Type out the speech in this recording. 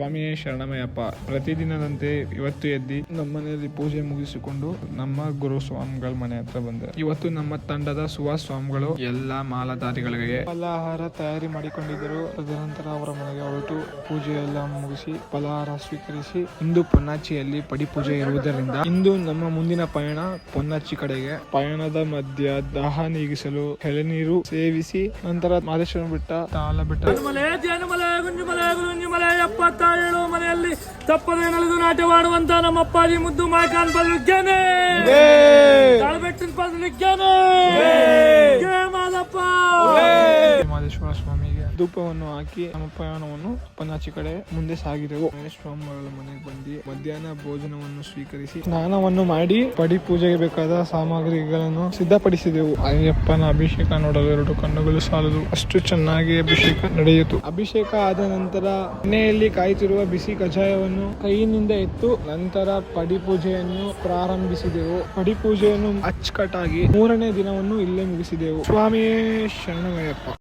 ಸ್ವಾಮಿಯೇ ಶರಣಮಯ್ಯಪ್ಪ. ಪ್ರತಿದಿನದಂತೆ ಇವತ್ತು ಎದ್ದು ನಮ್ಮನೆಯಲ್ಲಿ ಪೂಜೆ ಮುಗಿಸಿಕೊಂಡು ನಮ್ಮ ಗುರು ಸ್ವಾಮಿಗಳ ಮನೆ ಹತ್ರ ಬಂದೆ. ಇವತ್ತು ನಮ್ಮ ತಂಡದ ಸುಹಾಸ್ ಸ್ವಾಮಿಗಳು ಎಲ್ಲಾ ಮಾಲಾಧಾರಿಗಳಿಗೆ ಫಲಾಹಾರ ತಯಾರಿ ಮಾಡಿಕೊಂಡಿದ್ದರು. ತದನಂತರ ಅವರ ಮನೆಗೆ ಹೊರಟು ಪೂಜೆ ಎಲ್ಲ ಮುಗಿಸಿ ಫಲಾಹಾರ ಸ್ವೀಕರಿಸಿ ಇಂದು ಪೊನ್ನಾಚಿಯಲ್ಲಿ ಪಡಿ ಪೂಜೆ ಇರುವುದರಿಂದ ಇಂದು ನಮ್ಮ ಮುಂದಿನ ಪಯಣ ಪೊನ್ನಾಚಿ ಕಡೆಗೆ. ಪಯಣದ ಮಧ್ಯ ದಾಹ ನೀಗಿಸಲು ಎಳೆನೀರು ಸೇವಿಸಿ ನಂತರ ಮಾದೇಶ್ವರ ಬೆಟ್ಟ, ತಾಳ ಬೆಟ್ಟ, ಗುಂಜಿಮಲೆ 77 ಮನೆಯಲ್ಲಿ ತಪ್ಪದೆ ನಡೆದು ನಾಟ್ಯವಾಡುವಂತ ನಮ್ಮ ಅಪ್ಪಾಜಿ ಮುದ್ದು ಮಾಯಕಾನ್ ಬಲ್ಲಿದ್ದೇನೆ. ಮಾದೇಶ್ವರ ಸ್ವಾಮಿಗೆ ಧೂಪವನ್ನು ಹಾಕಿ ನಮ್ಮ ಪ್ರಯಾಣವನ್ನು ಪೊನ್ನಾಚಿ ಕಡೆ ಮುಂದೆ ಸಾಗಿದೆವು. ಸ್ವಾಮಿಗಳ ಮನೆಗೆ ಬಂದು ಮಧ್ಯಾಹ್ನ ಭೋಜನವನ್ನು ಸ್ವೀಕರಿಸಿ ಸ್ನಾನವನ್ನು ಮಾಡಿ ಪಡಿ ಪೂಜೆಗೆ ಬೇಕಾದ ಸಾಮಗ್ರಿಗಳನ್ನು ಸಿದ್ಧಪಡಿಸಿದೆವು. ಅಯ್ಯಪ್ಪನ ಅಭಿಷೇಕ ನೋಡಲು 2 ಕಣ್ಣುಗಳು ಸಾಲದು, ಅಷ್ಟು ಚೆನ್ನಾಗಿ ಅಭಿಷೇಕ ನಡೆಯಿತು. ಅಭಿಷೇಕ ಆದ ನಂತರ ಎಣ್ಣೆಯಲ್ಲಿ ಕಾಯುತ್ತಿರುವ ಬಿಸಿ ಕಷಾಯವನ್ನು ಕೈಯಿನಿಂದ ಎತ್ತು ನಂತರ ಪಡಿ ಪೂಜೆಯನ್ನು ಪ್ರಾರಂಭಿಸಿದೆವು. ಪಡಿ ಪೂಜೆಯನ್ನು ಅಚ್ಚುಕಟ್ಟಾಗಿ 3ನೇ ದಿನವನ್ನು ಇಲ್ಲೇ ಮುಗಿಸಿದೆವು. ಸ್ವಾಮಿಯೇ ಶರಣಮಯ್ಯಪ್ಪ.